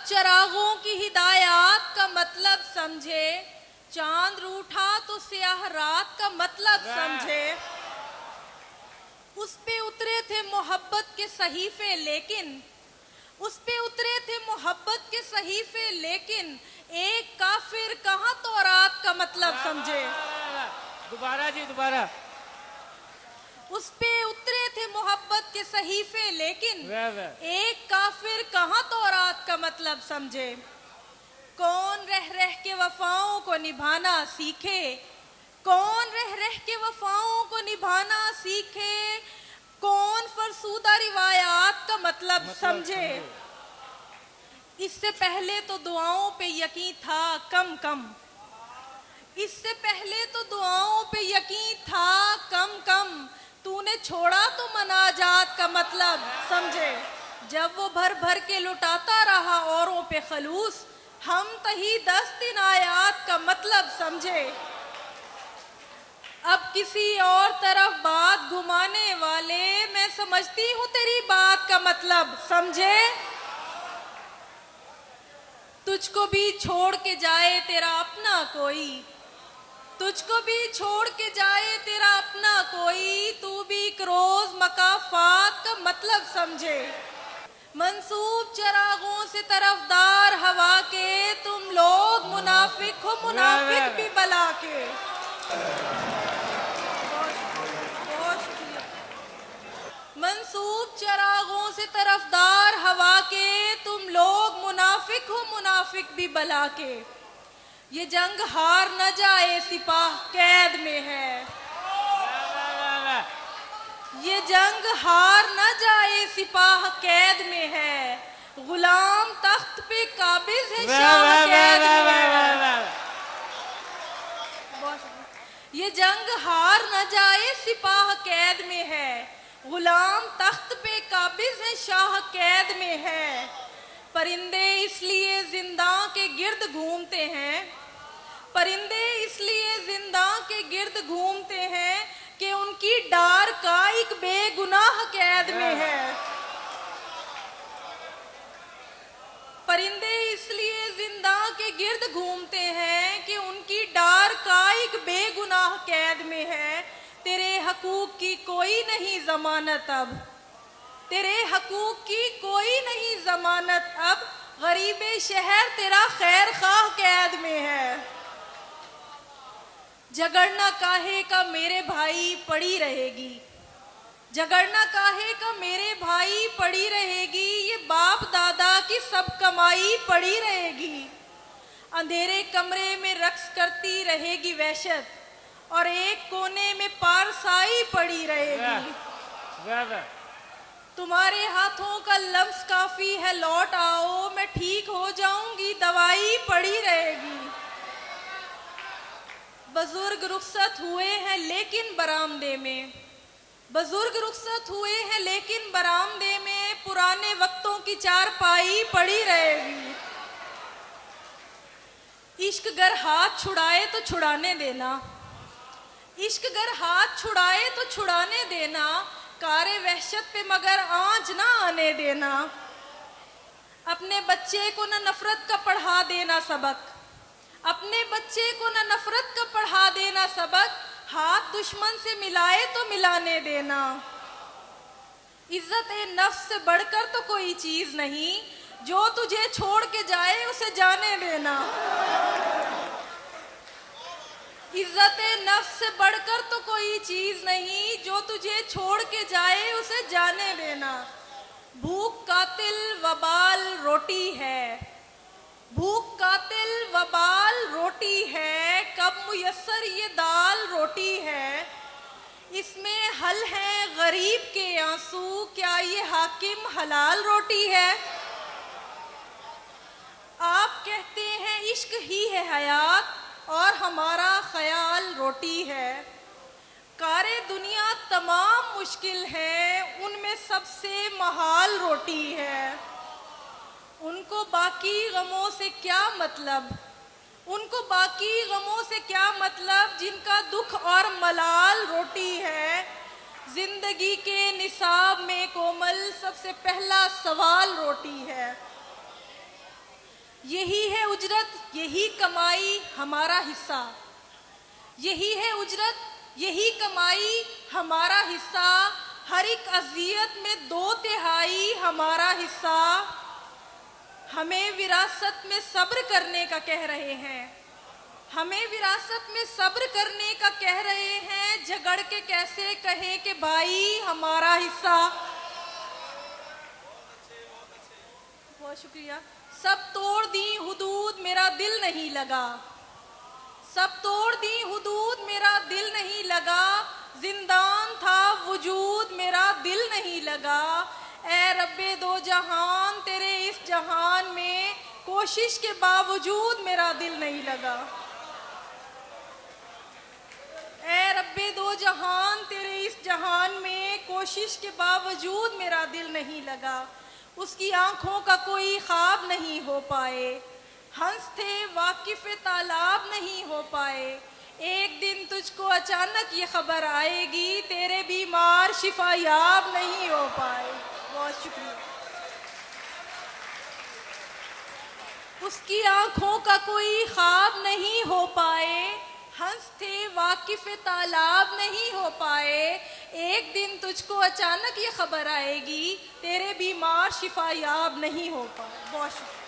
चरागों की हिदायत का मतलब समझे, चांद रूठा तो स्याह रात का मतलब समझे। उस पे उतरे थे मोहब्बत के सहीफे लेकिन, उस पे उतरे थे मोहब्बत के सहीफे लेकिन एक काफिर कहाँ तौरात का मतलब समझे। दोबारा जी दोबारा। उस पे उतरे थे मोहब्बत के सहीफे लेकिन वाह वाह। एक काफिर कहाँ तौरात का मतलब समझे। कौन रह रह के वफाओं को निभाना सीखे, कौन रह रह के वफाओं को निभाना सीखे, कौन फरसूदा रिवायात का मतलब समझे। इससे पहले तो दुआओं पे यकीन था कम कम, इससे पहले तो दुआओं पे यकीन था कम कम, तूने छोड़ा तो मनाजात का मतलब समझे। जब वो भर भर के लुटाता रहा औरों पे खलूस, हम तही 10 दिन आयात का मतलब समझे। अब किसी और तरफ बात घुमाने वाले, मैं समझती हूँ तेरी बात का मतलब समझे। तुझको भी छोड़ के जाए तेरा अपना कोई, तुझको भी छोड़ के जाए तेरा अपना कोई, तू भी एक रोज मकाफात का मतलब समझे। मंसूब चरागों से तरफदार हवा के, तुम लोग मुनाफिक हो मुनाफिक भी बला के। मंसूब चरागों से तरफदार हवा के, तुम लोग मुनाफिक हो मुनाफिक भी बला के। ये जंग हार न जाए सिपाह कैद में है, ये जंग हार न जाए सिपाह कैद में है, गुलाम तख्त पे काबिज है शाह कैद में है। ये जंग हार न जाए सिपाह कैद में है, गुलाम तख्त पे काबिज है शाह कैद में है। परिंदे इसलिए जिंदा के गिर्द घूमते हैं, परिंदे इसलिए जिंदा के गिर्द घूमते हैं कि उनकी डार का एक बेगुनाह कैद में है। परिंदे इसलिए जिंदा के गिर्द घूमते हैं कि उनकी डार का एक बेगुनाह कैद में है। तेरे हकूक की कोई नहीं जमानत अब, तेरे हकूक की कोई नहीं जमानत अब, गरीबे शहर तेरा खैर खाह कैद में है। झगड़ना काहे का मेरे भाई पड़ी रहेगी, झगड़ना काहे का मेरे भाई पड़ी रहेगी, ये बाप दादा की सब कमाई पड़ी रहेगी। अंधेरे कमरे में रक्स करती रहेगी वहशत, और एक कोने में पारसाई पड़ी रहेगी। तुम्हारे हाथों का लफ्ज काफी है लौट आओ, मैं ठीक हो जाऊंगी दवाई पड़ी रहेगी। बुजुर्ग रुखसत हुए हैं लेकिन बरामदे में, बुजुर्ग रुखसत हुए हैं लेकिन बरामदे में, पुराने वक्तों की चारपाई पड़ी रहेगी। इश्क गर हाथ छुड़ाए तो छुड़ाने देना, इश्क गर हाथ छुड़ाए तो छुड़ाने देना, कारे वहशत पे मगर आंच ना आने देना। अपने बच्चे को न नफरत का पढ़ा देना सबक, अपने बच्चे को न नफरत का पढ़ा देना सबक, हाथ दुश्मन से मिलाए तो मिलाने देना। इज्जत ए नफ्स से बढ़कर तो कोई चीज नहीं, जो तुझे छोड़ के जाए उसे जाने देना। इज्जत ए नफ्स से बढ़कर तो कोई चीज नहीं, जो तुझे छोड़ के जाए उसे जाने देना। भूख कातिल वबाल रोटी है, भूख कातिल वबाल रोटी है, कब मुयस्सर ये दाल रोटी है। इसमें हल है गरीब के आंसू, क्या ये हाकिम हलाल रोटी है। आप कहते हैं इश्क ही है हयात, और हमारा ख्याल रोटी है। कारे दुनिया तमाम मुश्किल है, उनमें सबसे महाल रोटी है। उनको बाकी गमों से क्या मतलब, उनको बाकी गमों से क्या मतलब, जिनका दुख और मलाल रोटी है। जिंदगी के निसाब में कोमल सबसे पहला सवाल रोटी है। यही है उजरत, यही कमाई हमारा हिस्सा। यही है उजरत, यही कमाई हमारा हिस्सा। हर एक अजियत में 2/3 हमारा हिस्सा। हमें विरासत में सब्र करने का कह रहे हैं। हमें विरासत में सब्र करने का कह रहे हैं। झगड़ के कैसे कहें कि भाई हमारा हिस्सा। बहुत शुक्रिया। सब तोड़ दी हुदूद मेरा दिल नहीं लगा। सब तोड़ दी हुदूद मेरा दिल नहीं लगा। जिंदान था वजूद मेरा दिल नहीं लगा। ए रब्बे दो जहान तेरे इस जहान में कोशिश के बावजूद मेरा दिल नहीं लगा। ए रब्बे दो जहान तेरे इस जहान में कोशिश के बावजूद मेरा दिल नहीं लगा। उसकी आंखों का कोई ख्वाब नहीं हो पाए। हंस थे वाकिफ़ तालाब नहीं हो पाए। एक दिन तुझको अचानक ये खबर आएगी तेरे बीमार शिफा याब नहीं हो पाए। बहुत शुक्रिया। उसकी आंखों का कोई ख्वाब नहीं हो पाए। हंस थे वाकिफ़ तालाब नहीं हो पाए। एक दिन तुझको अचानक ये खबर आएगी तेरे बीमार शिफा याब नहीं हो पाए। बहुत शुक्रिया।